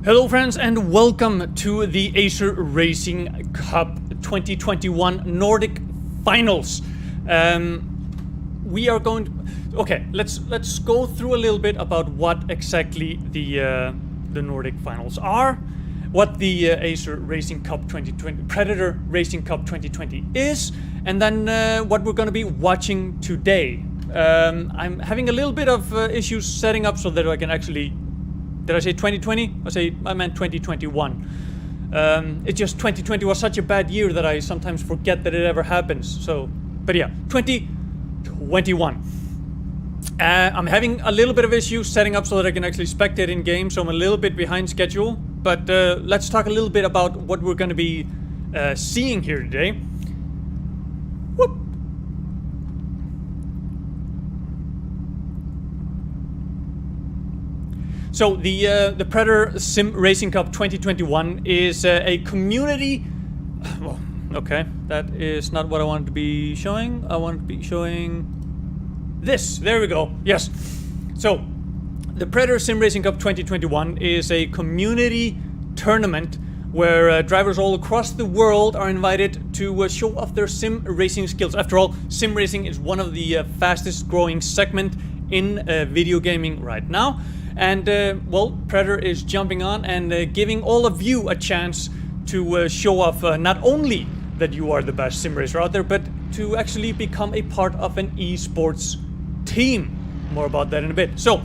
Hello friends and welcome to the Acer Racing Cup 2021 Nordic Finals. We are going to, okay, let's go through a little bit about what exactly the Nordic Finals are, what the Acer Racing Cup 2020 Predator Racing Cup 2020 is, and then what we're going to be watching today. I'm having a little bit of issues setting up so that I can actually. Did I say 2020? I meant 2021. It's just 2020 was such a bad year that I sometimes forget that it ever happens. So, but yeah, 2021. I'm having a little bit of issues setting up so that I can actually spectate in game, so I'm a little bit behind schedule. But let's talk a little bit about what we're going to be seeing here today. Whoop. So the Predator Sim Racing Cup 2021 is a community. Well, okay, that is not what I wanted to be showing. I wanted to be showing this. There we go. Yes. So the Predator Sim Racing Cup 2021 is a community tournament where drivers all across the world are invited to show off their sim racing skills. After all, sim racing is one of the fastest growing segment in video gaming right now. And, well, Predator is jumping on and giving all of you a chance to show off not only that you are the best sim racer out there, but to actually become a part of an esports team. More about that in a bit. So,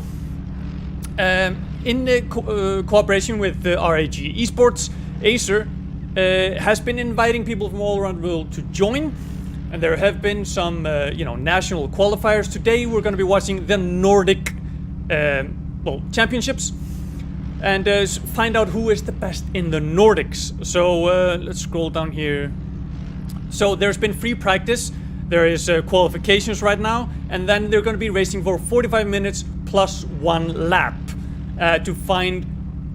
in cooperation with RAG Esports, Acer has been inviting people from all around the world to join. And there have been some, national qualifiers. Today we're going to be watching the Nordic championships and find out who is the best in the Nordics. So let's scroll down here. So there's been free practice, there is qualifications right now, and then they're going to be racing for 45 minutes plus 1 lap to find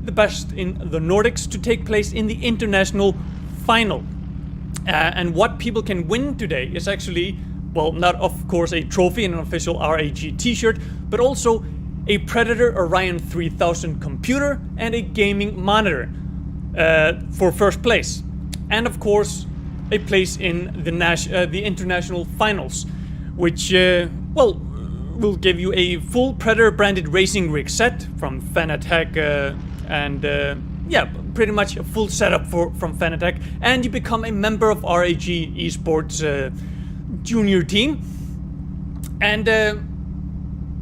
the best in the Nordics to take place in the international final. And what people can win today is actually, well, not of course a trophy and an official RAG t-shirt, but also a Predator Orion 3000 computer and a gaming monitor for first place, and of course a place in the international finals, which will give you a full Predator branded racing rig set from Fanatec and pretty much a full setup from Fanatec, and you become a member of RAG Esports junior team. And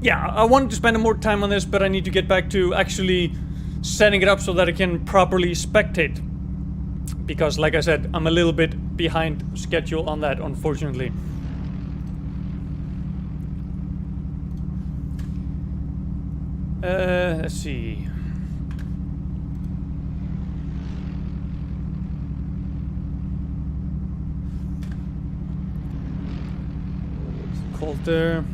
I wanted to spend more time on this, but I need to get back to actually setting it up so that I can properly spectate. Because, like I said, I'm a little bit behind schedule on that, unfortunately. Let's see. What's it called there?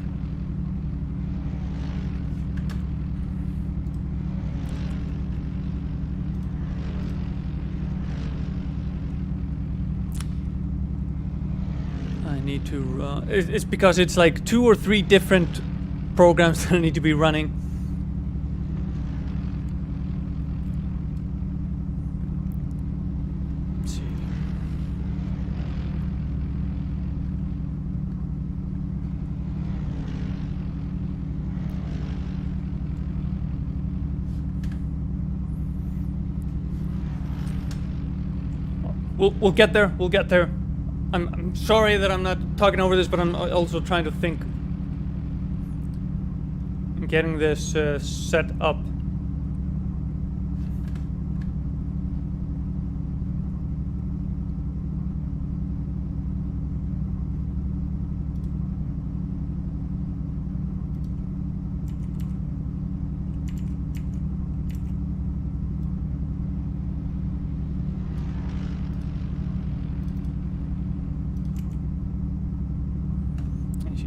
Need to it's because it's like 2 or 3 different programs that I need to be running. Let's see. We'll get there. We'll get there. I'm sorry that I'm not talking over this, but I'm also trying to think. I'm getting this set up.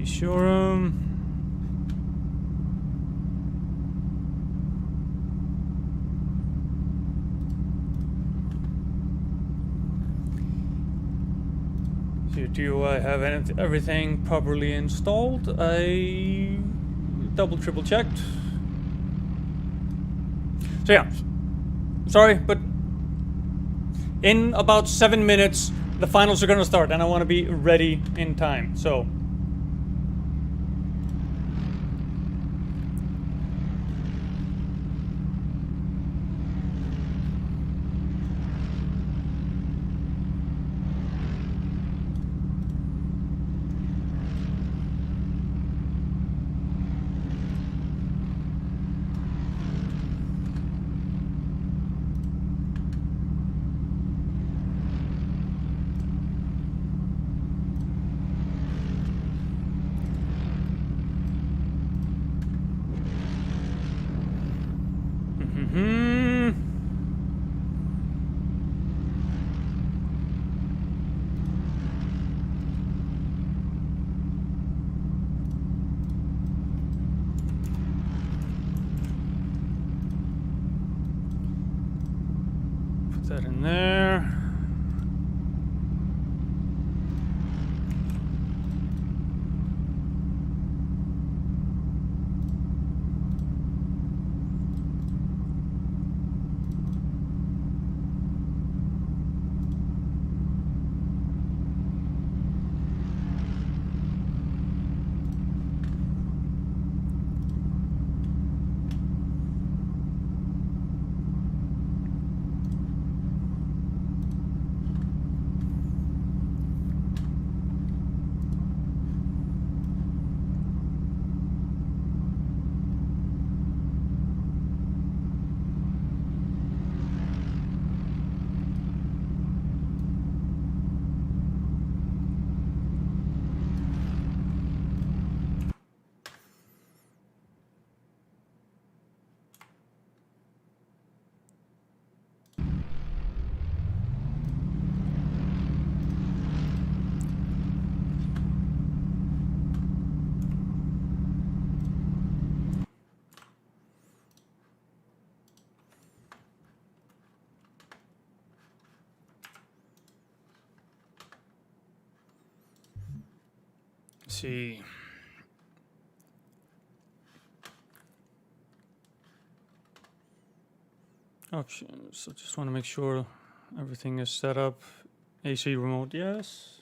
Sure. Do I have everything properly installed? I triple checked. So yeah, Sorry, but in about 7 minutes, the finals are gonna start, and I want to be ready in time. So. That in there. See. Options. I just want to make sure everything is set up. AC remote, yes.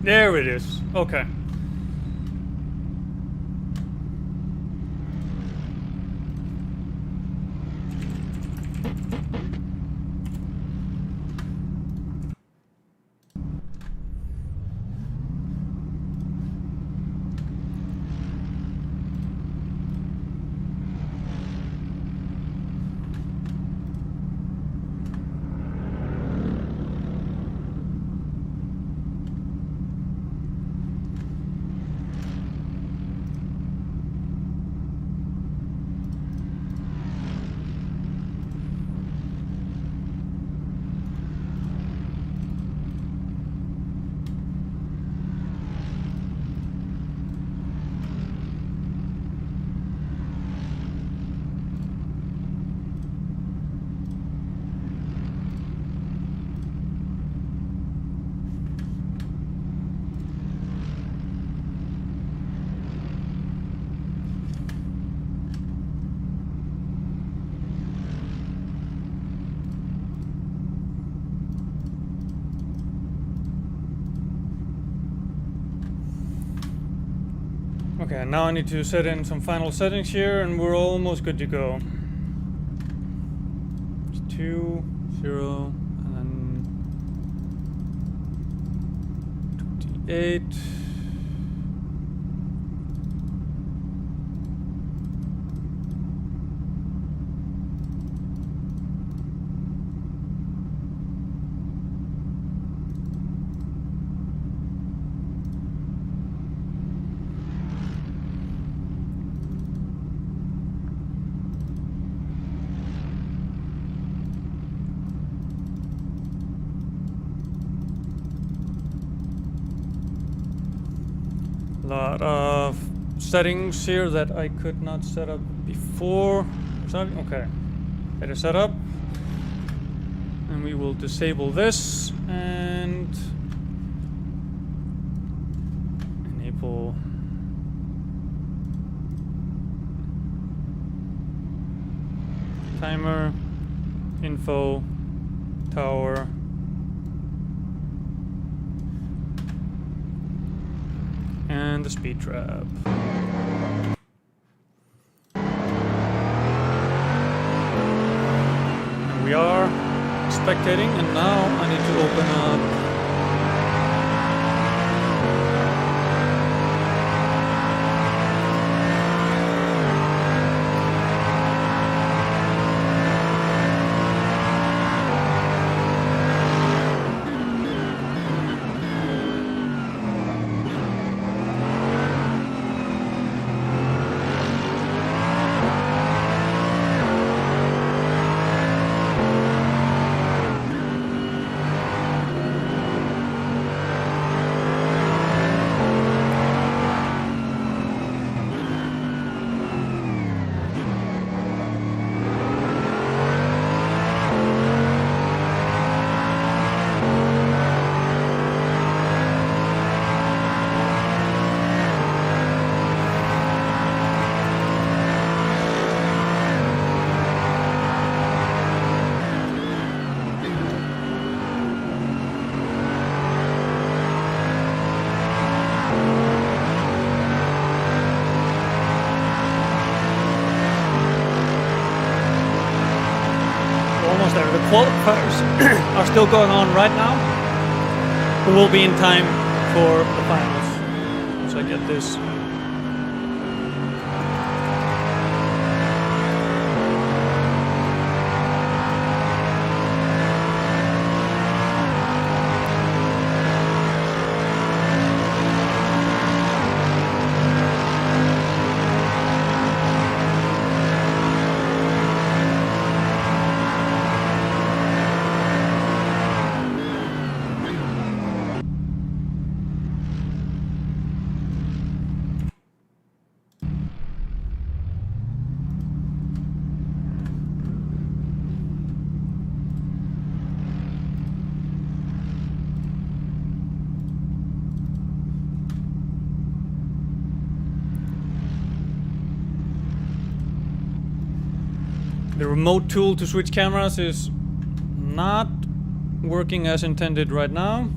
There it is. Okay. Okay, now I need to set in some final settings here, and we're almost good to go. It's 2, 0, and then 28. Lot of settings here that I could not set up before. Okay, better set up. And we will disable this and enable timer, info, tower. And the speed trap. And we are spectating, and now I need to open up the qualifiers are still going on right now. We will be in time for the finals. So I get this. The remote tool to switch cameras is not working as intended right now.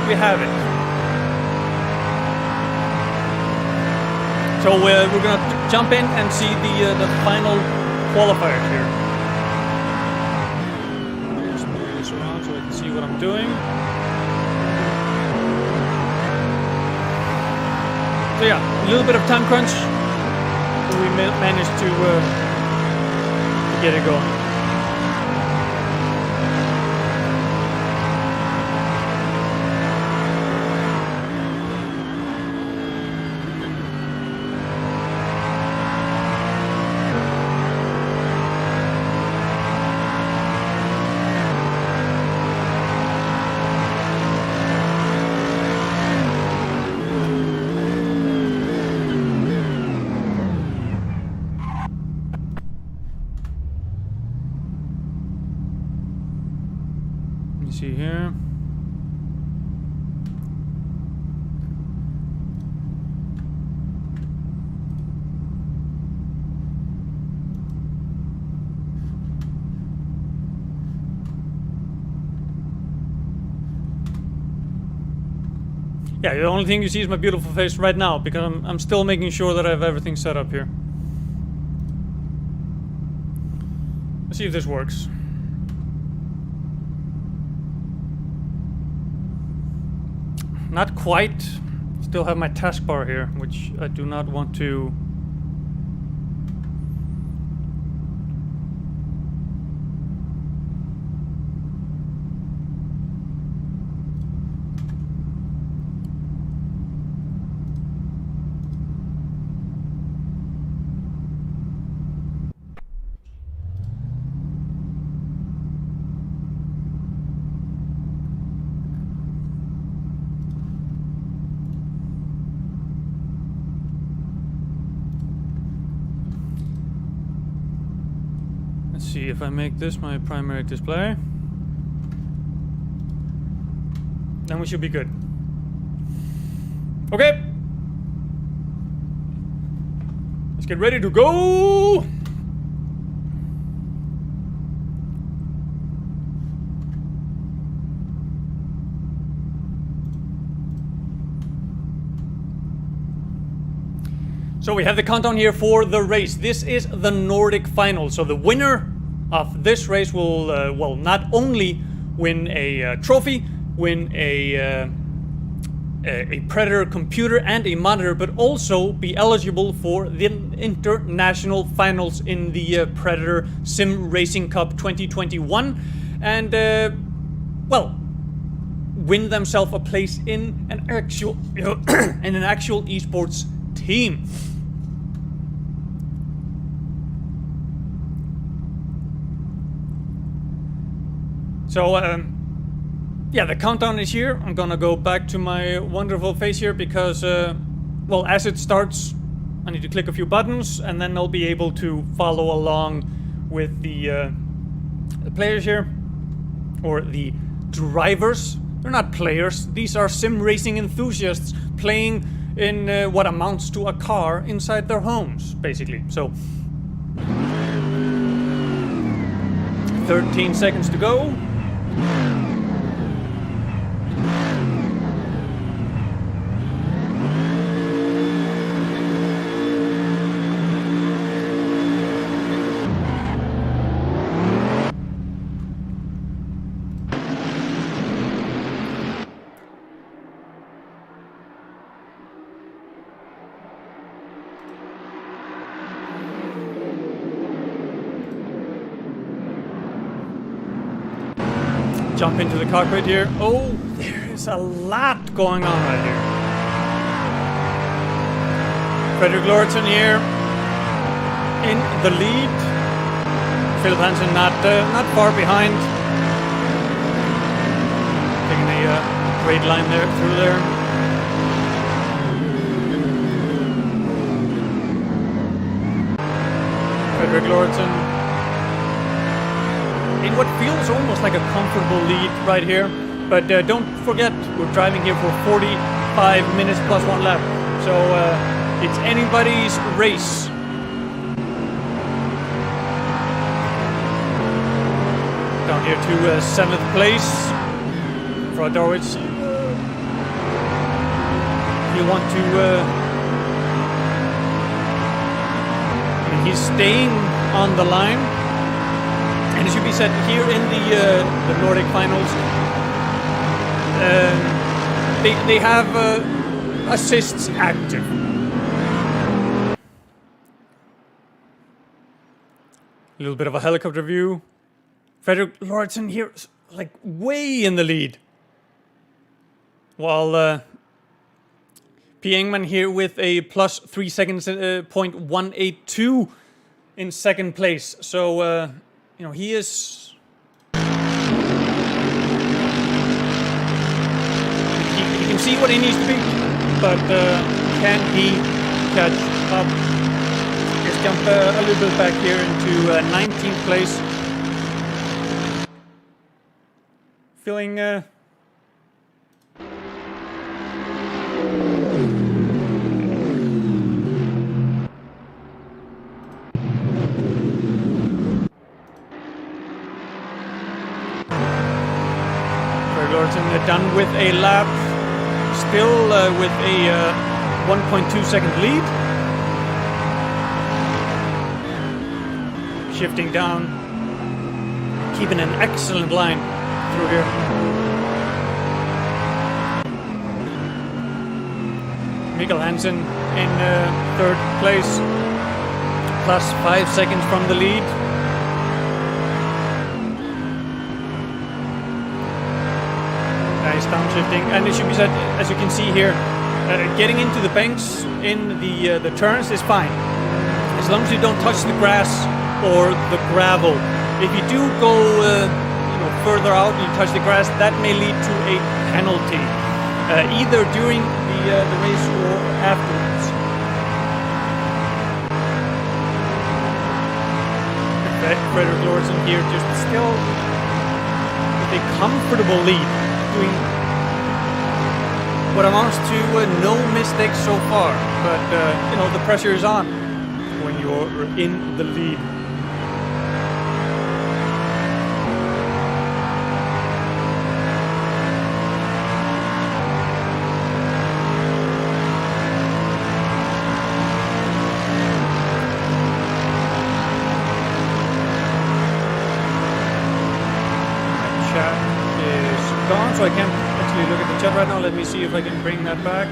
we have it. So we're gonna jump in and see the final qualifier here. Just move this around so I can see what I'm doing. So yeah, a little bit of time crunch, but we managed to get it going. See here. Yeah, the only thing you see is my beautiful face right now because I'm still making sure that I have everything set up here. Let's see if this works. Not quite. Still have my taskbar here, which I do not want to. Let's see if I make this my primary display. Then we should be good. Okay. Let's get ready to go. So we have the countdown here for the race. This is the Nordic Finals. So the winner of this race will, well, not only win a trophy, win a Predator computer and a monitor, but also be eligible for the international finals in the Predator Sim Racing Cup 2021, and well, win themselves a place in an actual esports team. So, yeah, the countdown is here. I'm gonna go back to my wonderful face here because, well, as it starts, I need to click a few buttons and then I'll be able to follow along with the players here, or the drivers. They're not players. These are sim racing enthusiasts playing in what amounts to a car inside their homes, basically. So, 13 seconds to go. Jump into the cockpit here. Oh, there is a lot going on right here. Frederick Lorentzen here in the lead. Philip Hansen not far behind. Taking a great line there through there. Frederick Lorentzen in what feels almost like a comfortable lead right here, but don't forget we're driving here for 45 minutes plus one lap, so it's anybody's race. Down here to 7th place for Darwich. definitely want to. I mean, he's staying on the line, and it should be said here in the Nordic finals, they have assists active. A little bit of a helicopter view. Frederick Lauritsen here, like way in the lead. While P. Engman here with a plus 3 seconds, .182 in second place. So, you know, he is... He can see what he needs to be, but can he catch up? Let's jump a little bit back here into 19th place. Feeling... done with a lap, still with a 1.2 second lead. Shifting down, keeping an excellent line through here. Mikkel Hansen in third place, plus 5 seconds from the lead. Nice downshifting, and it should be said, as you can see here, getting into the banks in the turns is fine, as long as you don't touch the grass or the gravel. If you do go, you know, further out and you touch the grass, that may lead to a penalty, either during the race or afterwards. Frederick Lauritsen here just still with a comfortable lead, doing what amounts to no mistakes so far, but you know, the pressure is on when you're in the lead. So I can't actually look at the chat right now. Let me see if I can bring that back.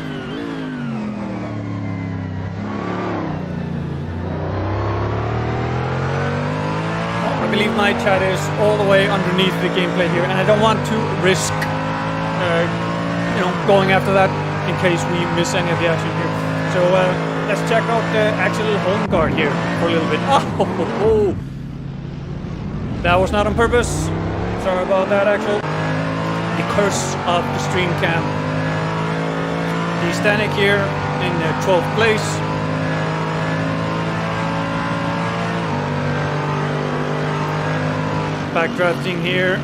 Oh, I believe my chat is all the way underneath the gameplay here, and I don't want to risk, you know, going after that in case we miss any of the action here. So let's check out Axel Holmgaard here for a little bit. Oh, that was not on purpose. Sorry about that, Axel. The curse of the stream cam. The Stanek here in 12th place. Backdrafting here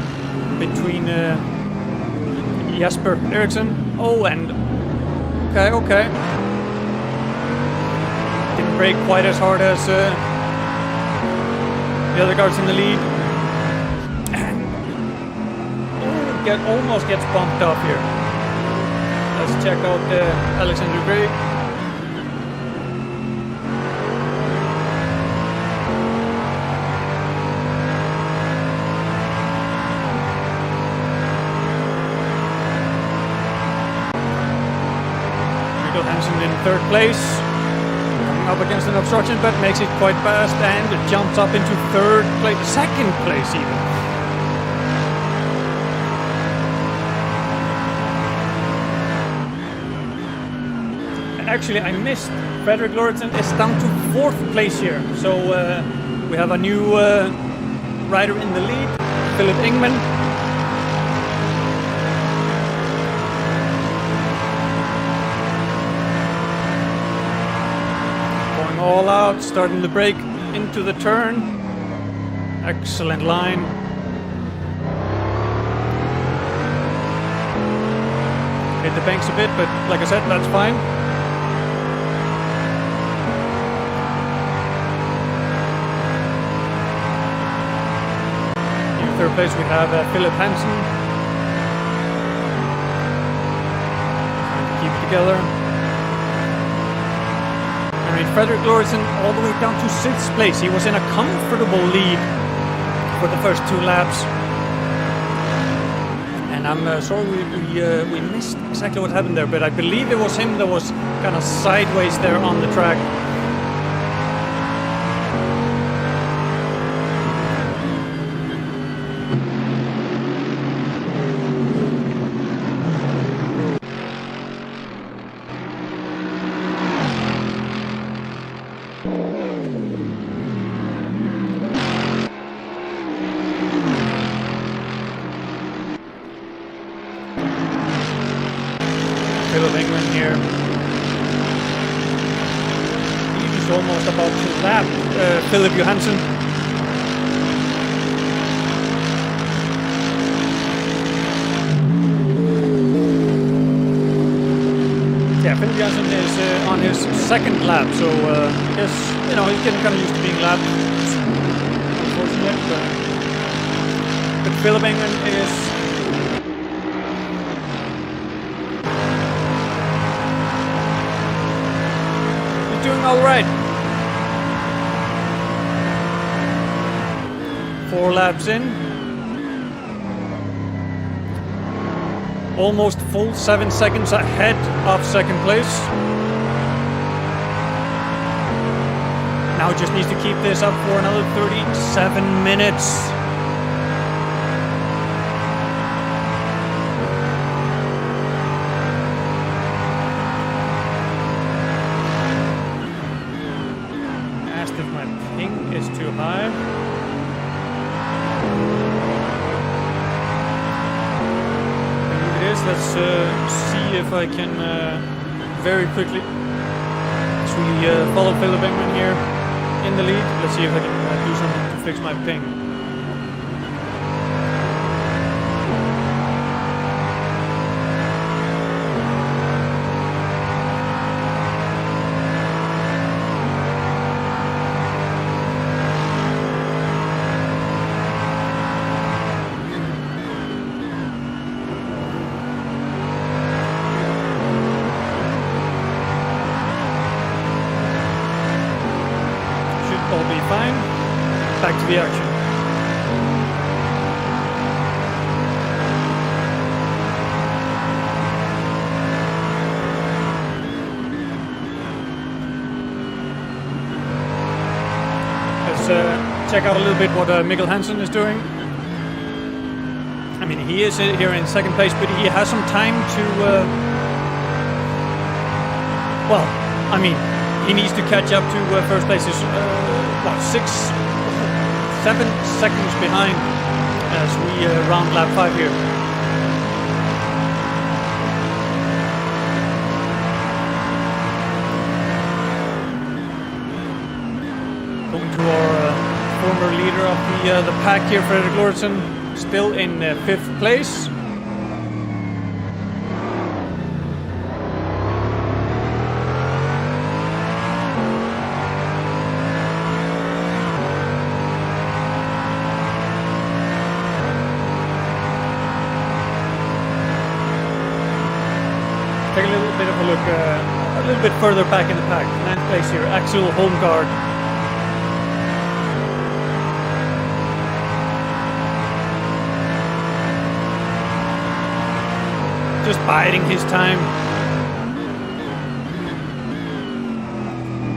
between Jasper Eriksson. Oh, and okay. Didn't brake quite as hard as the other guards in the lead. Almost gets bumped up here. Let's check out Alexander Gray. Mikkel Hansen in third place, coming up against an obstruction, but makes it quite fast and jumps up into third place, second place even. Actually, I missed. Frederick Lauritsen is down to fourth place here. So we have a new rider in the lead, Philip Engman. Going all out, starting the brake into the turn. Excellent line. Hit the banks a bit, but like I said, that's fine. Third place we have Philip Hansen. Trying to keep it together. mean, Frederick Lorentzen all the way down to 6th place. He was in a comfortable lead for the first 2 laps. And I'm sorry we missed exactly what happened there, but I believe it was him that was kind of sideways there on the track. Here. He's almost about to lap Philip Johansson. Yeah, Philip Johansson is on his 2nd lap, so I guess, you know, he's getting kind of used to being lapped, unfortunately. But Philip England is doing all right. 4 laps in. Almost full 7 seconds ahead of 2nd place. Now just needs to keep this up for another 37 minutes. Too high. I believe it is. Let's see if I can very quickly actually follow Philip Engman here in the lead. Let's see if I can do something to fix my ping. Fine. Back to the action. Let's check out a little bit what Mikkel Hansen is doing. I mean, he is here in 2nd place, but he has some time to... well, I mean, he needs to catch up to 1st place. Is 7 seconds behind as we round lap 5 here. Going to our former leader of the pack here, Frederick Lorentzen, still in 5th place. Take a little bit of a look, a little bit further back in the pack. 9th place here, Axel Holmgaard. Just biding his time.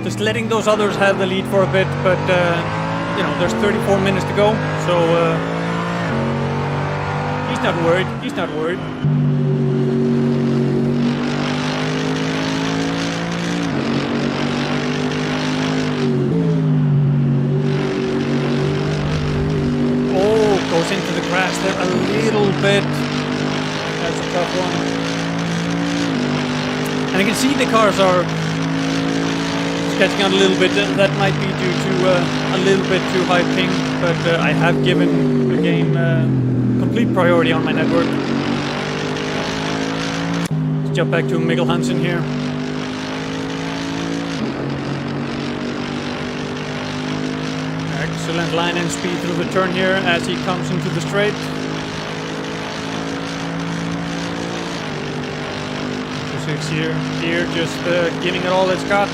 Just letting those others have the lead for a bit, but you know, there's 34 minutes to go, so he's not worried. He's not worried. Goes into the grass there a little bit. That's a tough one. And you can see the cars are sketching out a little bit. That might be due to a little bit too high ping, but I have given the game complete priority on my network. Let's jump back to Mikkel Hansen here. Excellent line and speed through the turn here as he comes into the straight. 2-6 here, just giving it all it's got.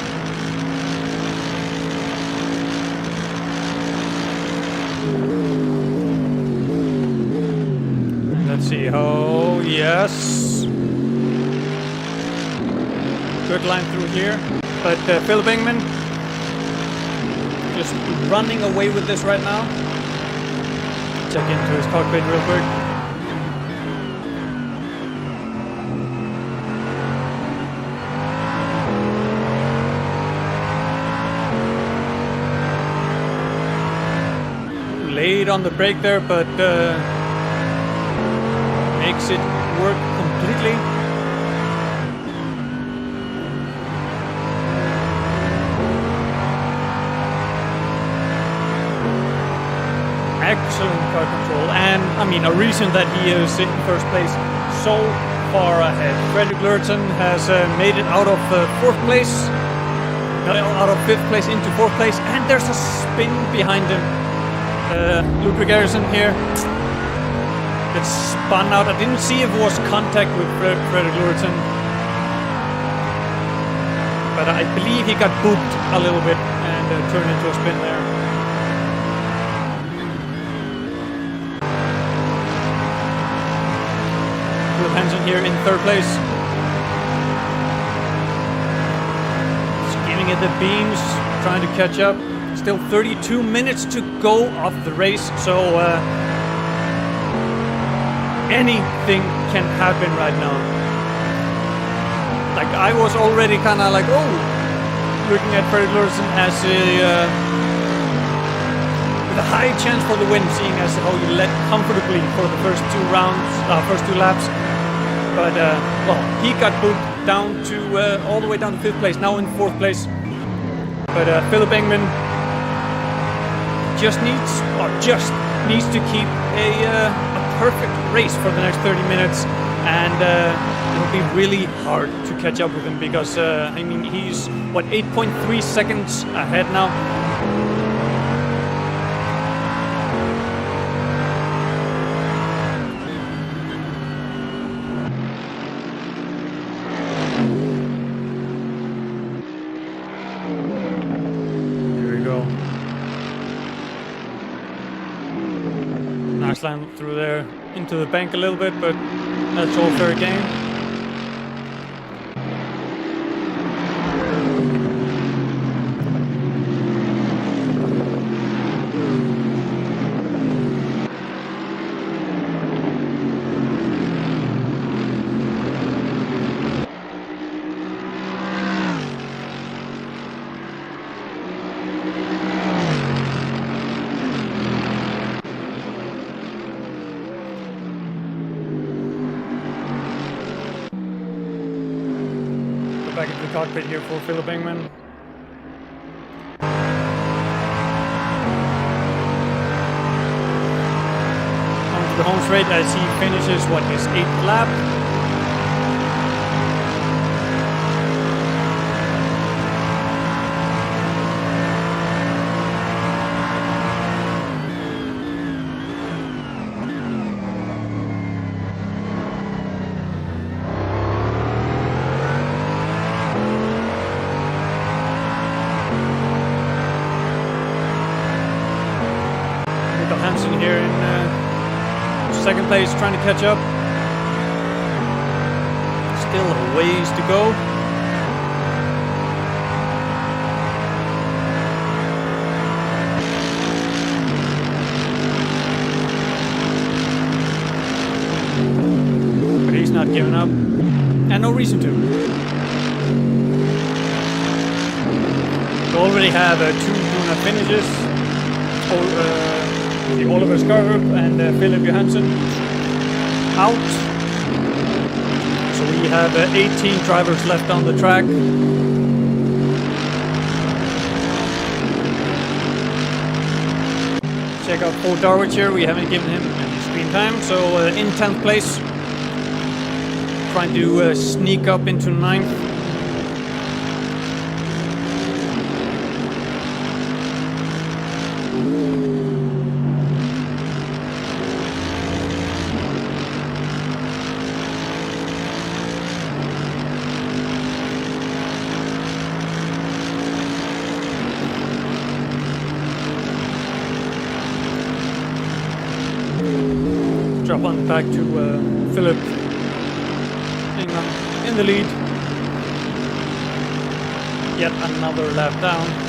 see. Oh, yes. Good line through here. But Philip Engman just running away with this right now. Check into his cockpit real quick. Late on the brake there, but makes it work completely. Excellent car control, and I mean a reason that he is in first place so far ahead. Frederick Lurton has made it out of fourth place, out of fifth place into fourth place, and there's a spin behind him. Ludwig Garrison here gets spun out. I didn't see if it was contact with Frederick Lurton, but I believe he got booped a little bit and turned into a spin there. Hansen here in third place. Just giving it the beans, trying to catch up. Still 32 minutes to go of the race, so anything can happen right now. Like, I was already kind of like, oh, looking at Frederick Lurton as with a high chance for the win, seeing as how he led comfortably for the first two laps. But, well, he got booped down to, all the way down to fifth place, now in fourth place. But Philip Engman just needs to keep a perfect race for the next 30 minutes. And it'll be really hard to catch up with him because, I mean, he's, what, 8.3 seconds ahead now. Nice line through there into the bank a little bit, but that's all fair game. Back into the cockpit here for Philip Engman. On to the home straight as he finishes, what, his 8th lap. Hansen here in second place, trying to catch up. Still a ways to go. But he's not giving up, and no reason to. We already have 2 Luna finishes. The Oliver Skarrup and Philip Johansson out. So we have 18 drivers left on the track. Check out Paul Darwich here. We haven't given him any screen time. So in 10th place, trying to sneak up into 9th. jump on back to Philip. Hang on, in the lead. Yet another lap down.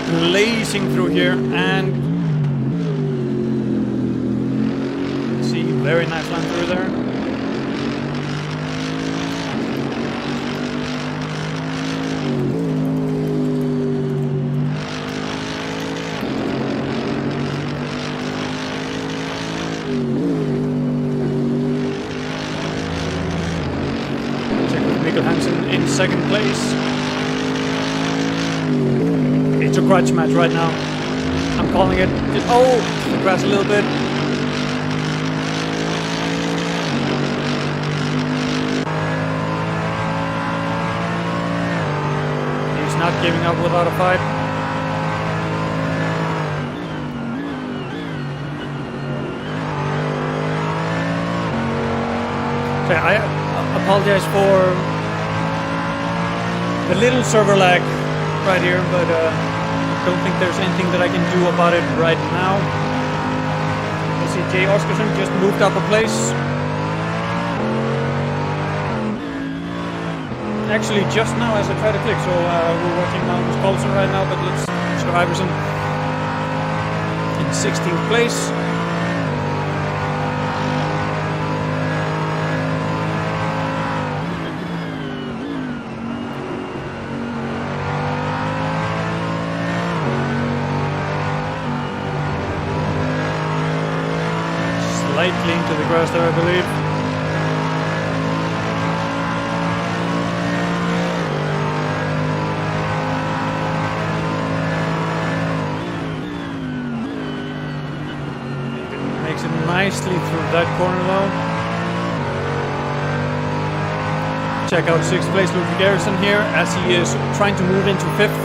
Blazing through here, and see, very nice line through there. Check with Mikkel Hansen in second place. It's a grudge match right now. I'm calling it. Oh, the grass a little bit. He's not giving up without a fight. Okay, I apologize for the little server lag right here, but don't think there's anything that I can do about it right now. Let's see, Jay Oscarson just moved up a place. Actually, just now as I try to click, so we're watching Magnus Carlsen right now, but it's Mr. Iverson in 16th place. Slightly into the grass there, I believe. Makes it nicely through that corner though. Check out 6th place Ludwig Eriksson here as he is trying to move into 5th.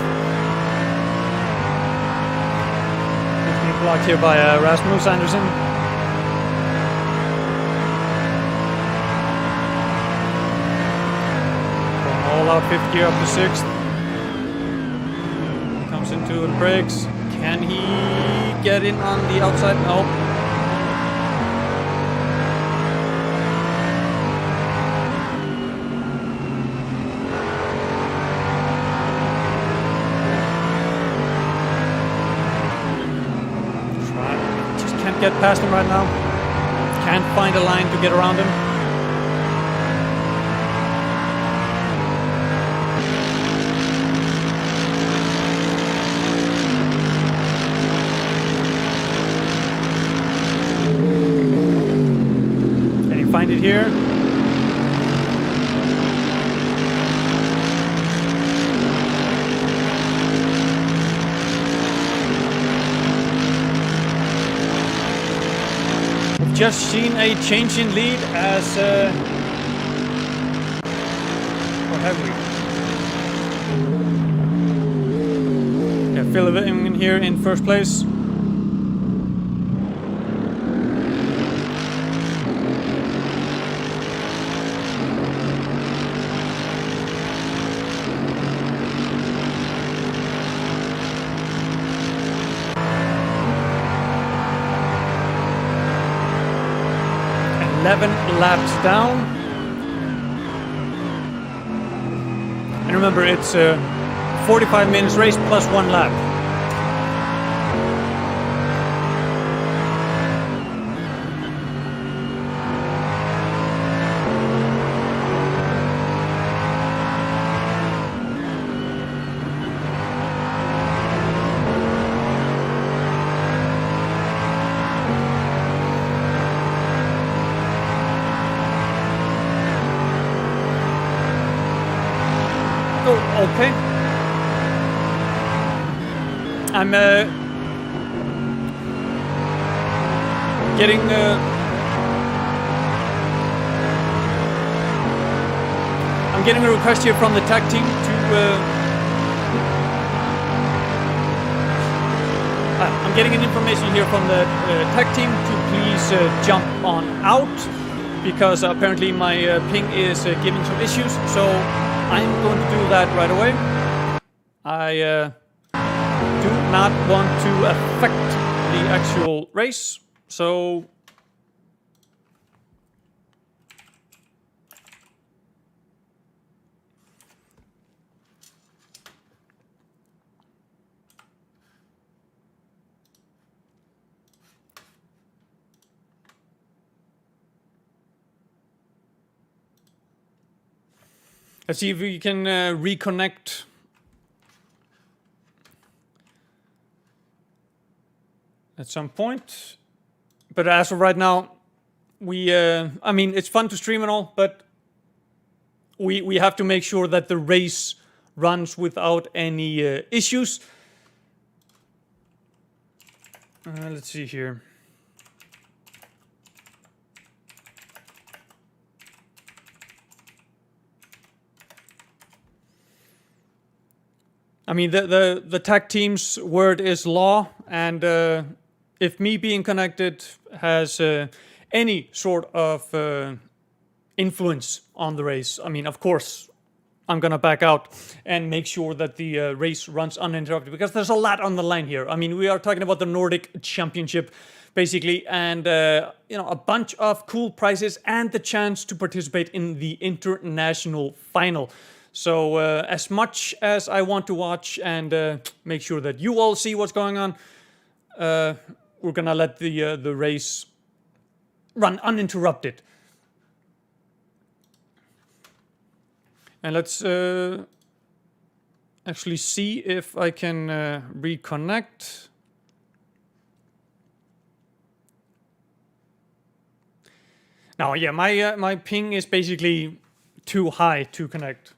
He's being blocked here by Rasmus Andersen. Out 5th gear up to 6th. Comes into and brakes. Can he get in on the outside? No. Just can't get past him right now. Can't find a line to get around him. Find it here. We've just seen a change in lead as what have we? Yeah, Philip in here in 1st place. Laps down, and remember it's a 45 minutes race plus 1 lap. Okay. I'm I'm getting a request here from the tag team to. I'm getting an information here from the tag team to please jump on out, because apparently my ping is giving some issues. So I'm going to do that right away. I do not want to affect the actual race, so let's see if we can reconnect. At some point, but as of right now, I mean, it's fun to stream and all, but we have to make sure that the race runs without any issues. Let's see here. I mean, the tag team's word is law, and if me being connected has any sort of influence on the race, I mean, of course, I'm gonna back out and make sure that the race runs uninterrupted, because there's a lot on the line here. I mean, we are talking about the Nordic Championship, basically, and you know, a bunch of cool prizes and the chance to participate in the international final. So as much as I want to watch and make sure that you all see what's going on, we're gonna let the race run uninterrupted. And let's actually see if I can reconnect. Now, yeah, my ping is basically too high to connect.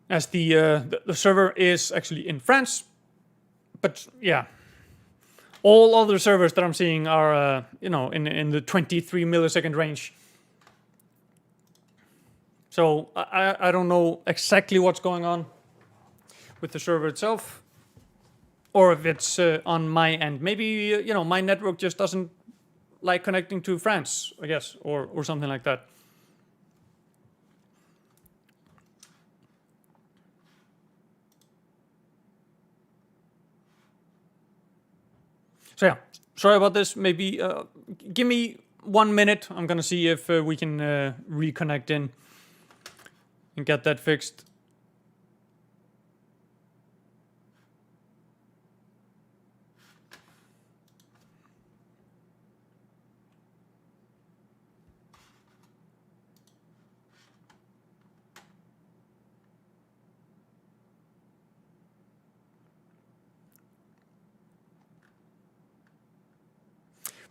As the server is actually in France, but yeah, all other servers that I'm seeing are you know, in the 23 millisecond range. So I don't know exactly what's going on with the server itself, or if it's on my end. Maybe you know, my network just doesn't like connecting to France, I guess, or something like that. So yeah, sorry about this. Maybe give me 1 minute. I'm gonna see if we can reconnect in and get that fixed.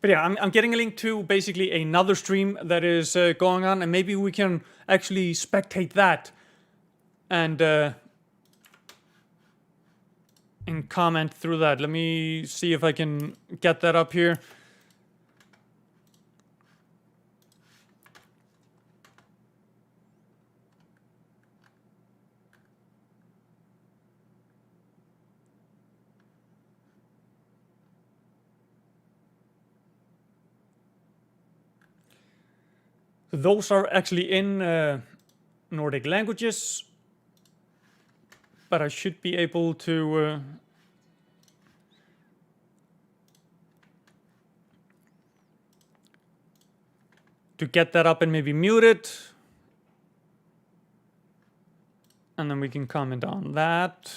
But yeah, I'm getting a link to basically another stream that is going on, and maybe we can actually spectate that and comment through that. Let me see if I can get that up here. Those are actually in Nordic languages, but I should be able to get that up and maybe mute it, and then we can comment on that.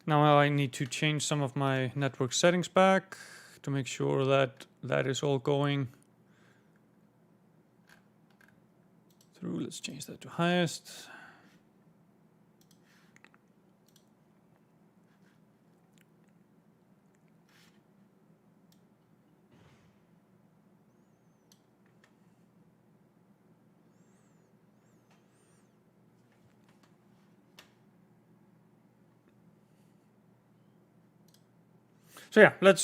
Now I need to change some of my network settings back to make sure that that is all going through. Let's change that to highest. So yeah, let's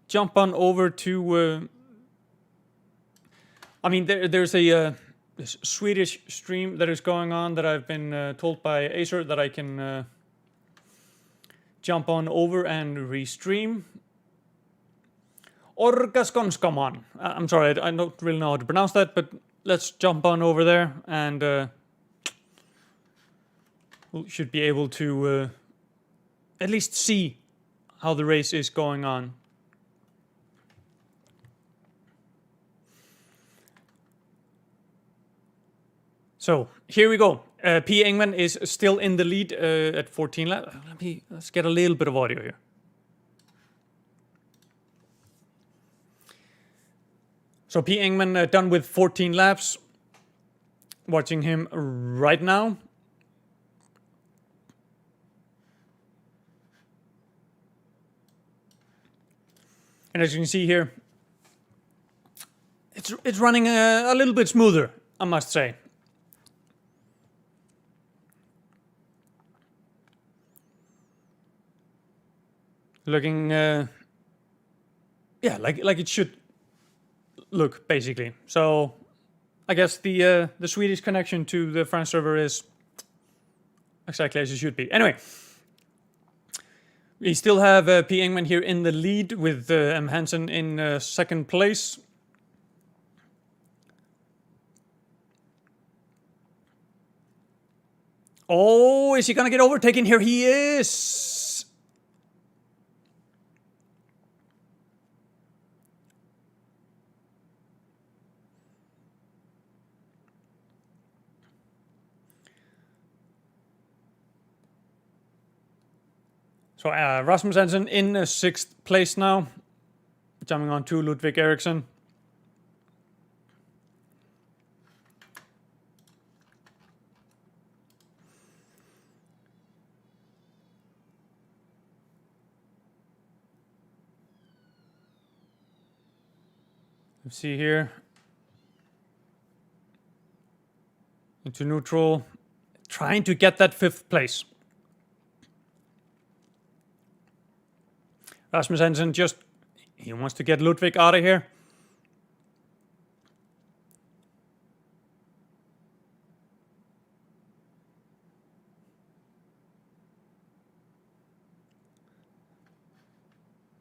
jump on over to. I mean, there's a this Swedish stream that is going on that I've been told by Acer that I can jump on over and restream. Orgaskonskaman. I'm sorry, I don't really know how to pronounce that, but let's jump on over there and we should be able to at least see how the race is going on. So here we go. P. Engman is still in the lead at 14 laps. Let's get a little bit of audio here. So P. Engman done with 14 laps. Watching him right now. And as you can see here, it's running a little bit smoother, I must say. Looking, yeah, like it should look, basically. So, I guess the Swedish connection to the French server is exactly as it should be. Anyway, we still have P. Engman here in the lead with M. Hansen in second place. Oh, is he gonna get overtaken? Here he is! So Rasmus Hansen in sixth place now, jumping on to Ludwig Eriksson. Let's see here. Into neutral, trying to get that fifth place. Rasmus Hansen he wants to get Ludwig out of here.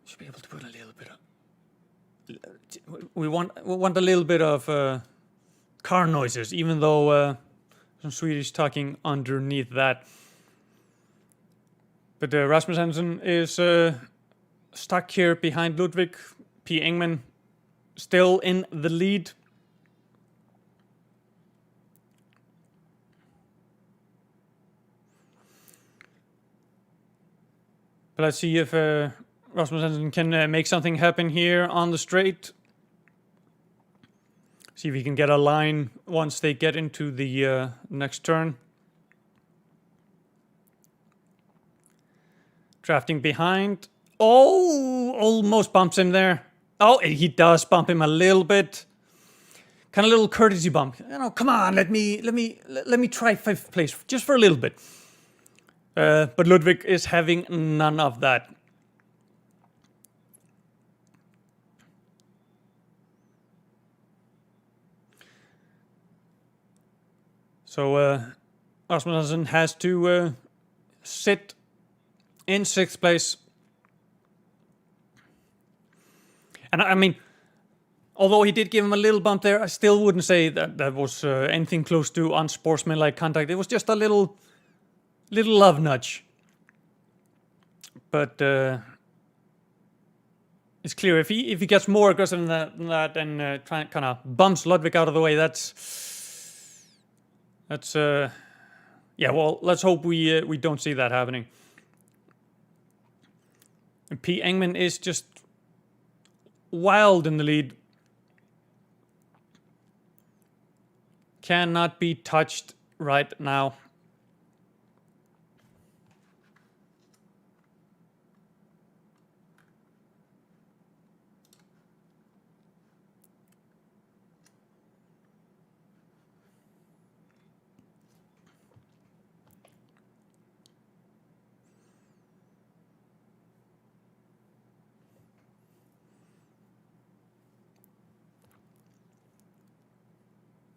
Should be able to put a little bit of... We want a little bit of car noises, even though some Swedish talking underneath that. But Rasmus Hansen is... stuck here behind Ludwig. P. Engman still in the lead. But let's see if Rasmus Hansen can make something happen here on the straight. See if he can get a line once they get into the next turn. Drafting behind. Oh, almost bumps him there. Oh, he does bump him a little bit. Kind of little courtesy bump. You know, come on, let me try fifth place just for a little bit. But Ludwig is having none of that. So Rasmus Hansen has to sit in sixth place. And I mean, although he did give him a little bump there, I still wouldn't say that was anything close to unsportsmanlike contact. It was just a little love nudge. But it's clear if he gets more aggressive than that and kind of bumps Ludwig out of the way, that's yeah. Well, let's hope we don't see that happening. And P. Engman is just wild in the lead. cannot be touched right now.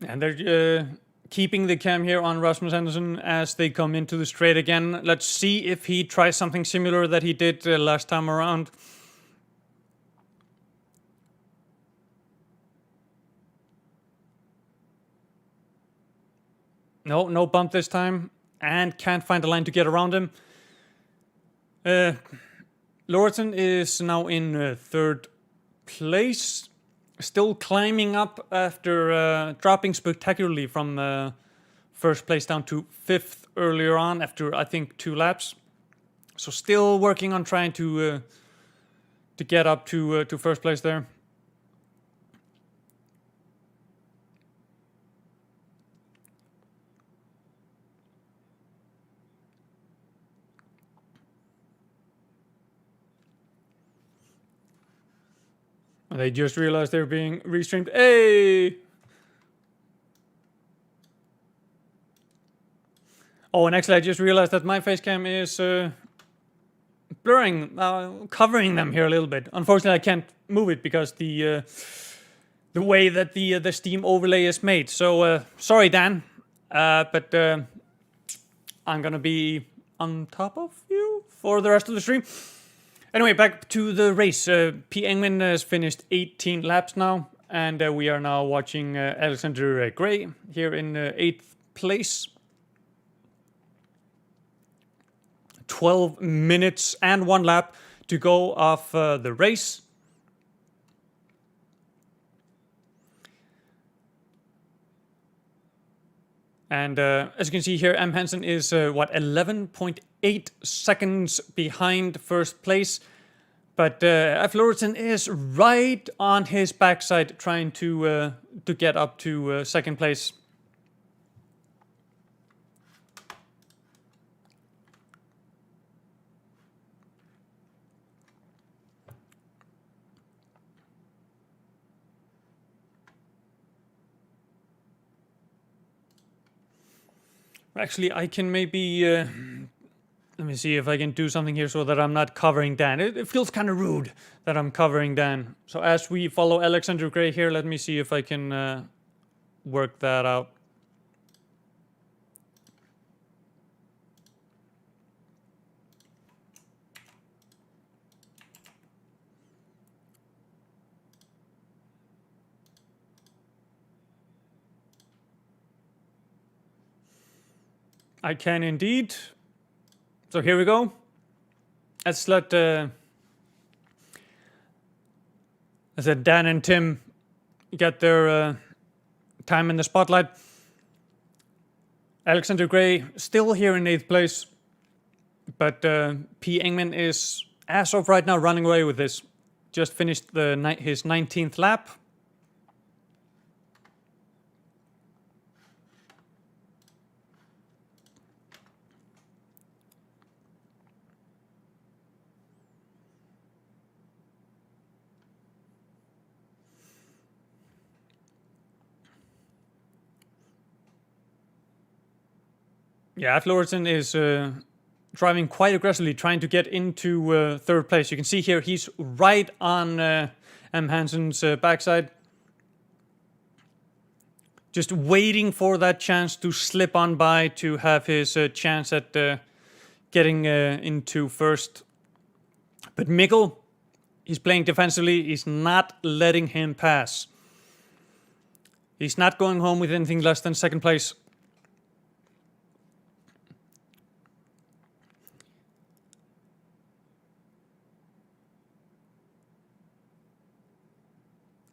And they're keeping the cam here on Rasmus Andersen as they come into the straight again. Let's see if he tries something similar that he did last time around. No bump this time. And can't find a line to get around him. Lauritsen is now in third place. Still climbing up after dropping spectacularly from first place down to fifth earlier on after, I think, 2 laps. So still working on trying to get up to first place there. They just realized they're being restreamed. Hey! Oh, and actually I just realized that my face cam is blurring, covering them here a little bit. Unfortunately, I can't move it because the way that the Steam overlay is made. So sorry, Dan, but I'm gonna be on top of you for the rest of the stream. Anyway, back to the race. P. Engman has finished 18 laps now, and we are now watching Alexander Gray here in 8th place. 12 minutes and 1 lap to go off the race. And as you can see here, M. Hansen is, 11.8 seconds behind first place. But F. Lauritsen is right on his backside trying to get up to second place. Actually, I can maybe... let me see if I can do something here so that I'm not covering Dan. It feels kind of rude that I'm covering Dan. So as we follow Alexander Gray here, let me see if I can work that out. I can indeed. So here we go. Let's let Dan and Tim get their time in the spotlight. Alexander Gray still here in 8th place, but P. Engman is, as of right now, running away with this. Just finished his 19th lap. Yeah, Lauritsen is driving quite aggressively, trying to get into third place. You can see here he's right on M. Hansen's backside. Just waiting for that chance to slip on by to have his chance at getting into first. But Mikkel, he's playing defensively. He's not letting him pass. He's not going home with anything less than second place.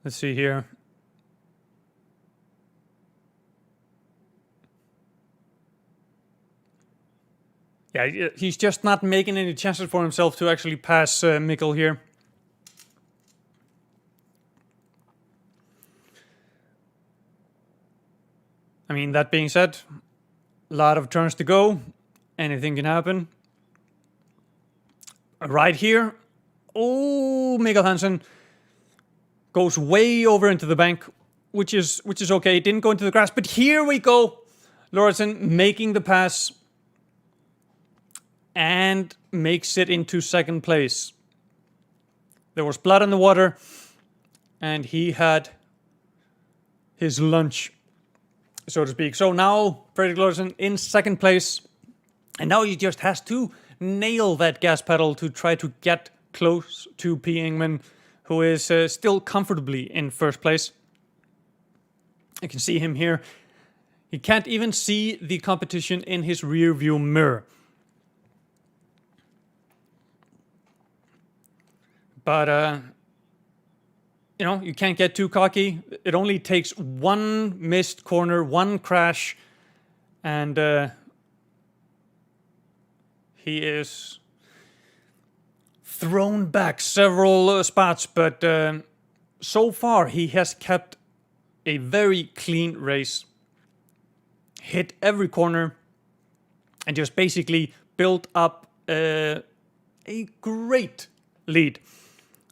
Let's see here. Yeah, he's just not making any chances for himself to actually pass Mikkel here. I mean, that being said, a lot of turns to go. Anything can happen. Right here. Oh, Mikael Hansen goes way over into the bank, which is okay. It didn't go into the grass, but here we go. Lauritsen making the pass and makes it into second place. There was blood in the water, and he had his lunch, so to speak. So now Fredrik Lauritsen in second place, and now he just has to nail that gas pedal to try to get close to P. Ingman, who is still comfortably in first place. You can see him here. He can't even see the competition in his rear view mirror. But, you know, you can't get too cocky. It only takes one missed corner, one crash, and he is thrown back several spots. But so far, he has kept a very clean race, hit every corner, and just basically built up a great lead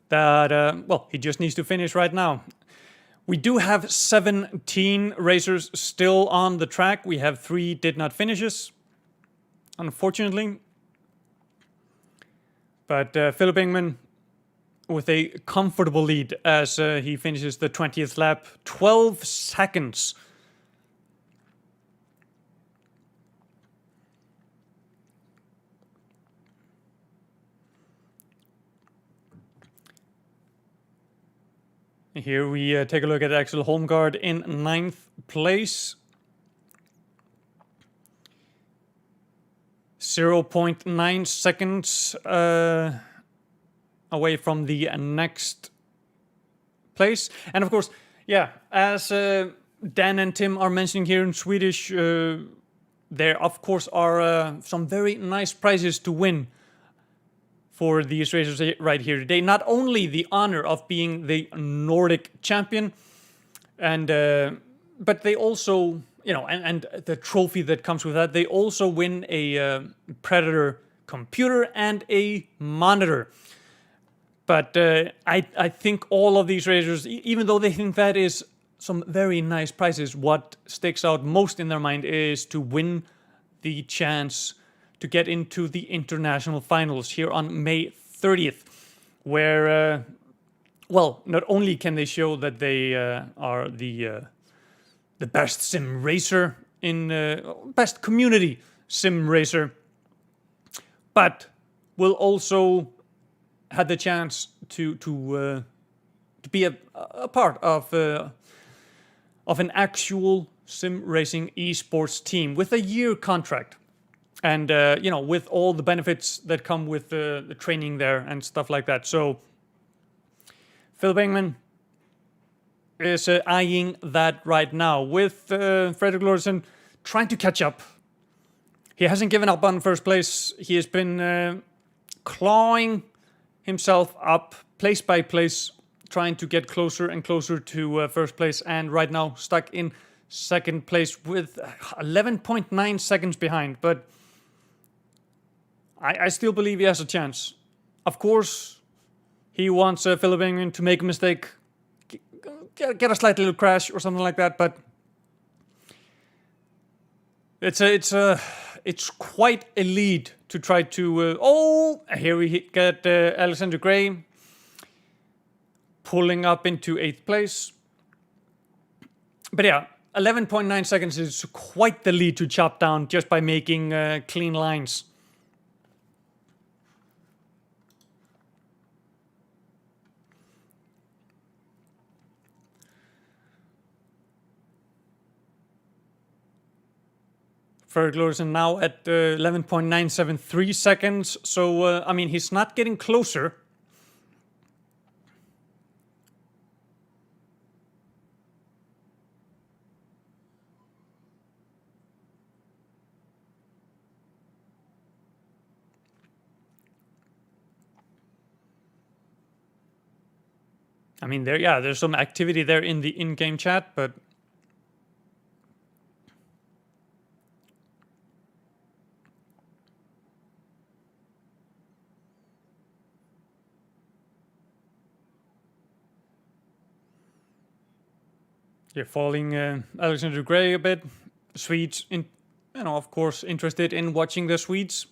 that, well, he just needs to finish right now. We do have 17 racers still on the track. We have 3 did not finishes, unfortunately. But Philip Ingman with a comfortable lead as he finishes the 20th lap, 12 seconds. Here we take a look at Axel Holmgaard in 9th place. 0.9 seconds away from the next place. And of course, yeah, as Dan and Tim are mentioning here in Swedish, there of course are some very nice prizes to win for these racers right here today. Not only the honor of being the Nordic champion, and but they also, you know, and the trophy that comes with that, they also win a Predator computer and a monitor. But I think all of these racers, even though they think that is some very nice prizes, what sticks out most in their mind is to win the chance to get into the international finals here on May 30th, where, well, not only can they show that they are the best sim racer in best community sim racer, but will also have the chance to be a part of an actual sim racing esports team with a year contract. And, you know, with all the benefits that come with the training there and stuff like that. So, Phil Ingman is eyeing that right now with Fredrik Lauritsen trying to catch up. He hasn't given up on first place. He has been clawing himself up place by place, trying to get closer and closer to first place. And right now stuck in second place with 11.9 seconds behind. But I still believe he has a chance. Of course, he wants Philip Ingman to make a mistake, get a slight little crash or something like that. But it's quite a lead to try to. Here we get Alexander Gray pulling up into 8th place. But yeah, 11.9 seconds is quite the lead to chop down just by making clean lines. Fredrik Lauritsen now at 11.973 seconds. So, I mean, he's not getting closer. I mean, there's some activity there in the in-game chat, but You're falling Alexander Gray a bit. Swedes, of course, interested in watching the Swedes.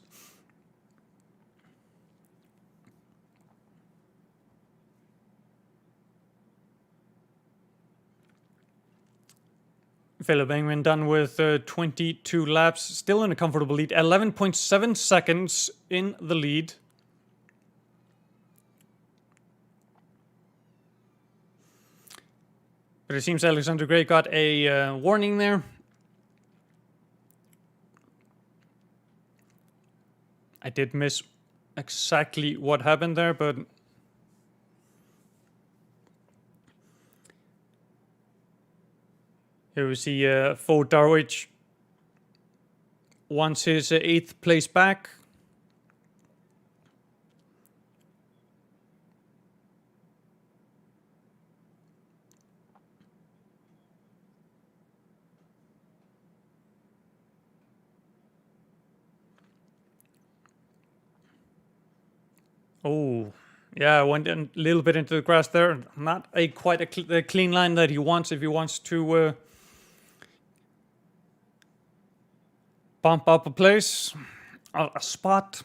Philip Engman done with 22 laps, still in a comfortable lead. 11.7 seconds in the lead. But it seems Alexander Gray got a warning there. I did miss exactly what happened there, but here we see Fo Darwich wants his 8th place back. Oh, yeah, I went a little bit into the grass there. Not quite a clean line that he wants if he wants to bump up a place, a spot.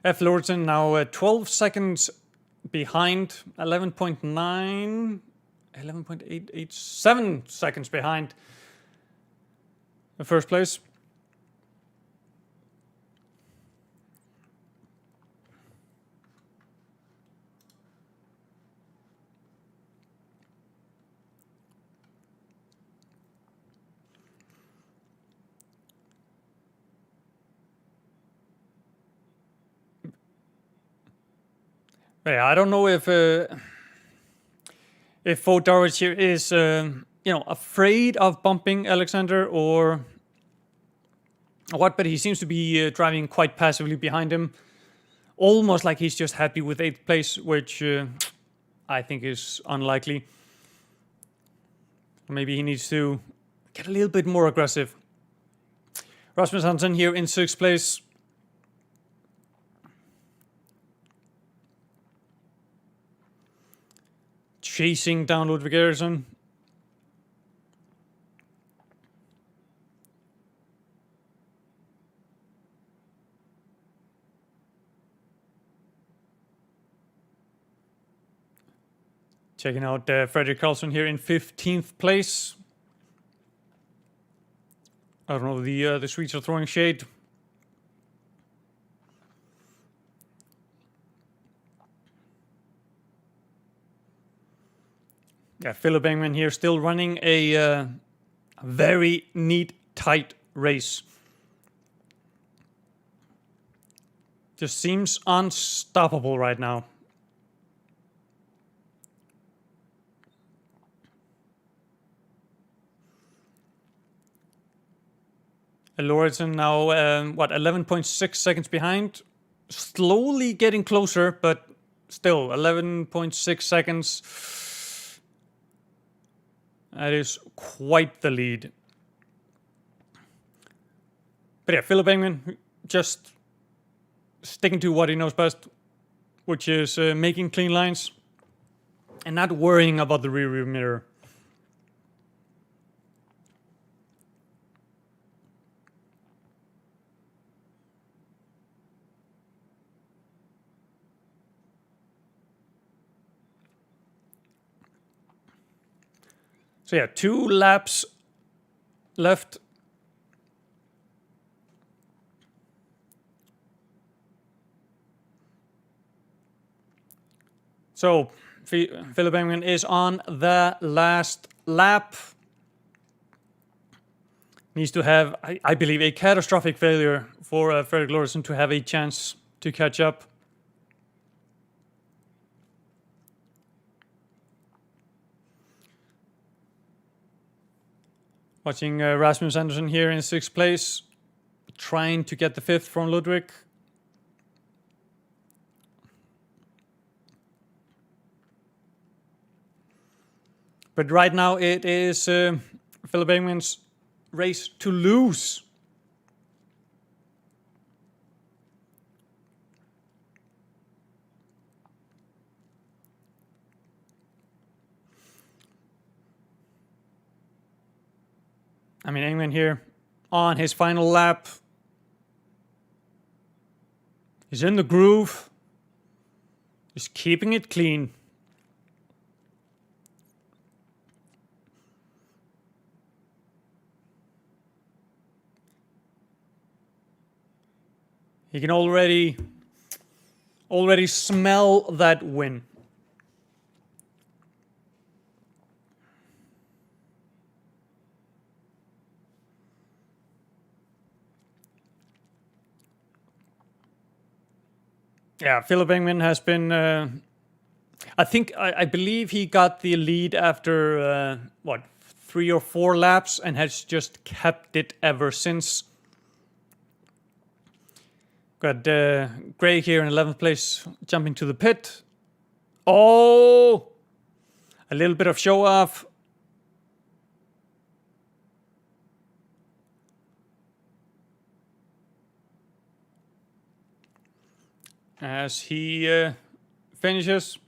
F. Lorton now 12 seconds behind, 11.887 seconds behind the first place. Yeah, I don't know if Fo Darwich here is afraid of bumping Alexander or what, but he seems to be driving quite passively behind him, almost like he's just happy with 8th place, which I think is unlikely. Maybe he needs to get a little bit more aggressive. Rasmus Hansen here in 6th place. Chasing down Ludwig Eriksson. Checking out Fredrik Karlsson here in 15th place. I don't know, the Swedes are throwing shade. Yeah, Philip Engman here still running a very neat, tight race. Just seems unstoppable right now. Lauritsen now, 11.6 seconds behind. Slowly getting closer, but still 11.6 seconds. That is quite the lead. But yeah, Philip Engman just sticking to what he knows best, which is making clean lines and not worrying about the rear view mirror. So yeah, 2 laps left. So Philip Engman is on the last lap. Needs to have, I believe, a catastrophic failure for Fredrik Lauritsen to have a chance to catch up. Watching Rasmus Andersson here in 6th place, trying to get the 5th from Ludwig. But right now it is Philip Engman's race to lose. I mean, England here on his final lap. He's in the groove. He's keeping it clean. He can already smell that win. Yeah, Philip Engman has been. I believe he got the lead after 3 or 4 laps and has just kept it ever since. Got Gray here in 11th place, jumping to the pit. Oh, a little bit of show off. As he finishes.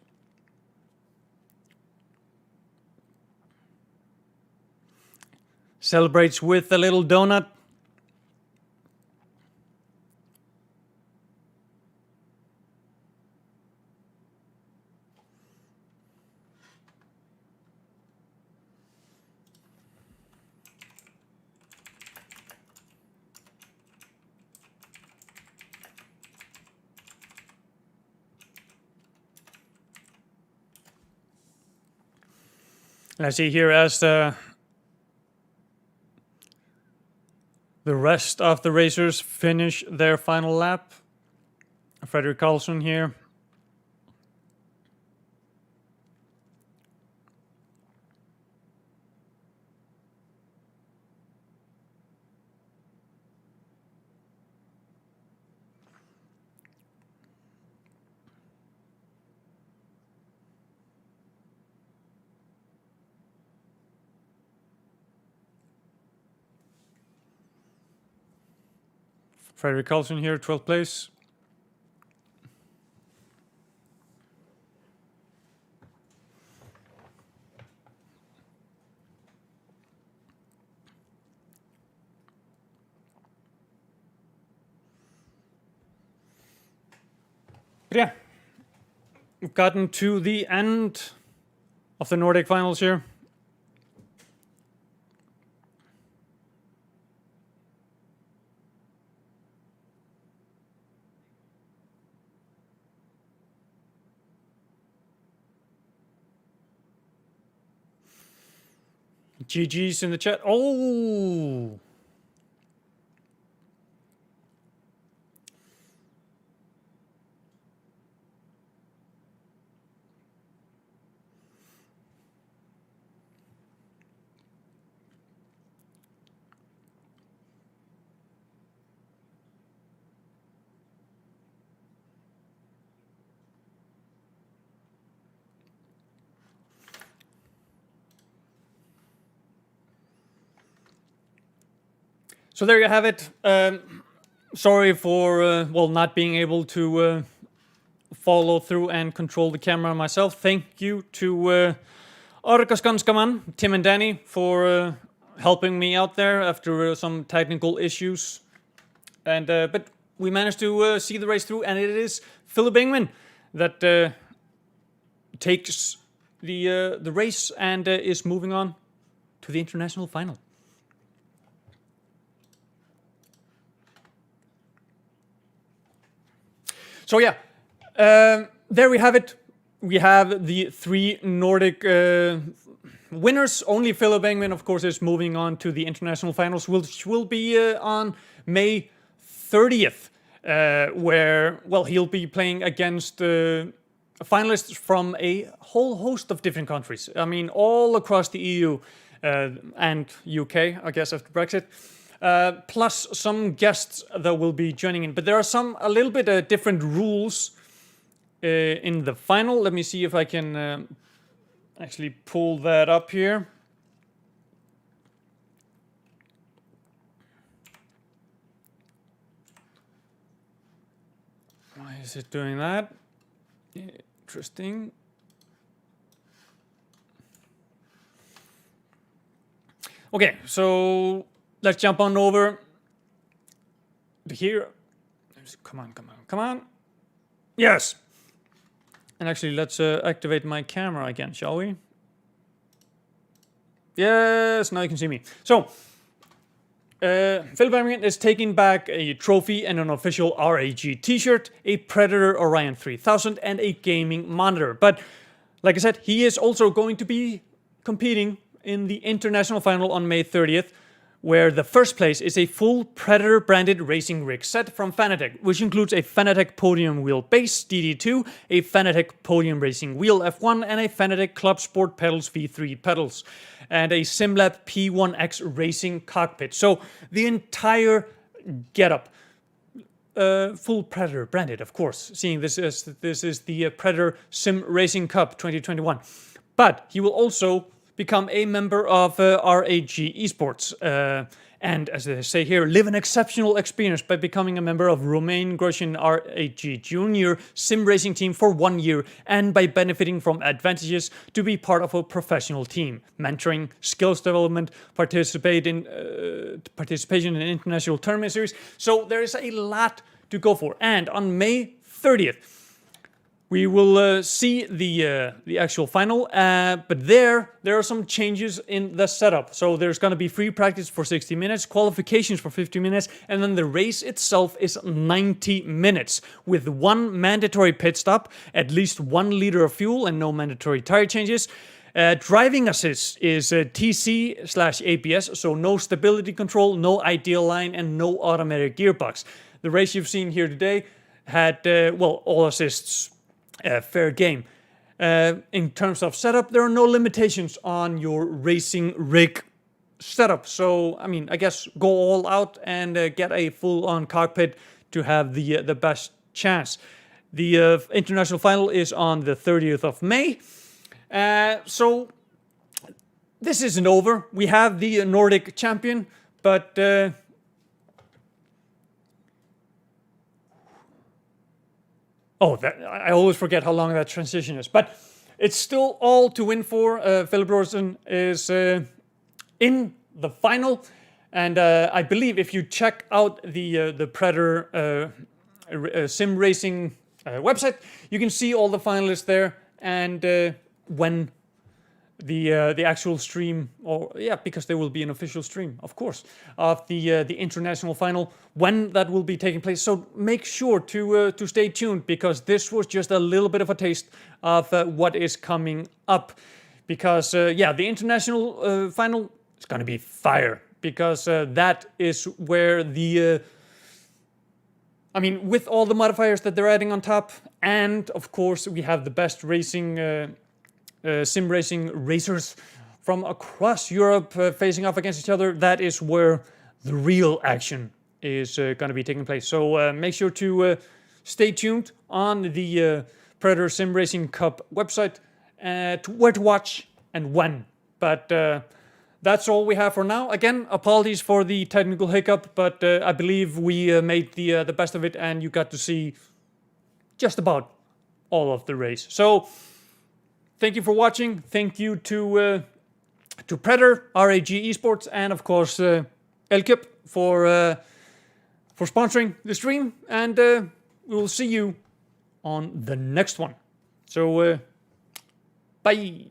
Celebrates with a little donut. And I see here as the rest of the racers finish their final lap. Frederick Carlson here. Frederick Carlson here, 12th place. But yeah, we've gotten to the end of the Nordic finals here. GG's in the chat. Oh! So there you have it. Sorry for not being able to follow through and control the camera myself. Thank you to Orkaskanskaman, Tim and Danny for helping me out there after some technical issues. And but we managed to see the race through, and it is Philip Engman that takes the race and is moving on to the international final. So yeah, there we have it. We have the 3 Nordic winners. Only Philip Engman, of course, is moving on to the international finals, which will be on May 30th, where, well, he'll be playing against finalists from a whole host of different countries. I mean, all across the EU and UK, I guess, after Brexit. Plus some guests that will be joining in. But there are a little bit different rules in the final. Let me see if I can actually pull that up here. Why is it doing that? Interesting. Okay, so let's jump on over to here. Come on. Yes! And actually, let's activate my camera again, shall we? Yes, now you can see me. So, Philip Armington is taking back a trophy and an official RAG t-shirt, a Predator Orion 3000, and a gaming monitor. But, like I said, he is also going to be competing in the international final on May 30th, where the first place is a full Predator branded racing rig set from Fanatec, which includes a Fanatec Podium Wheel Base DD2, a Fanatec Podium Racing Wheel F1, and a Fanatec Club Sport Pedals V3 pedals, and a SimLab P1X Racing cockpit. So the entire getup, full Predator branded, of course, seeing this is the Predator Sim Racing Cup 2021. But he will also become a member of RAG Esports, and as they say here, live an exceptional experience by becoming a member of Romain Grosjean RAG Junior Sim Racing Team for 1 year, and by benefiting from advantages to be part of a professional team, mentoring, skills development, participation in international tournament series. So there is a lot to go for, and on May 30th, we will see the actual final, but there are some changes in the setup. So there's going to be free practice for 60 minutes, qualifications for 50 minutes, and then the race itself is 90 minutes with one mandatory pit stop, at least 1 liter of fuel, and no mandatory tire changes. Driving assist is TC/ABS, so no stability control, no ideal line, and no automatic gearbox. The race you've seen here today had, all assists. Fair game. In terms of setup, there are no limitations on your racing rig setup. So, I mean, I guess go all out and get a full-on cockpit to have the best chance. The international final is on the 30th of May. So, this isn't over. We have the Nordic champion, but I always forget how long that transition is. But it's still all to win for. Philip Robertson is in the final. And I believe if you check out the Predator sim racing website, you can see all the finalists there. And when the actual stream, because there will be an official stream, of course, of the international final, when that will be taking place. So make sure to stay tuned, because this was just a little bit of a taste of what is coming up. Because the international final is going to be fire, because that is where with all the modifiers that they're adding on top, and of course we have the best racing sim racing racers from across Europe facing off against each other. That is where the real action is going to be taking place. So make sure to stay tuned on the Predator Sim Racing Cup website where to watch and when. But that's all we have for now. Again, apologies for the technical hiccup, but I believe we made the best of it, and you got to see just about all of the race. So thank you for watching. Thank you to Predator, RAG Esports, and of course Elkip for sponsoring the stream. And we will see you on the next one. So bye.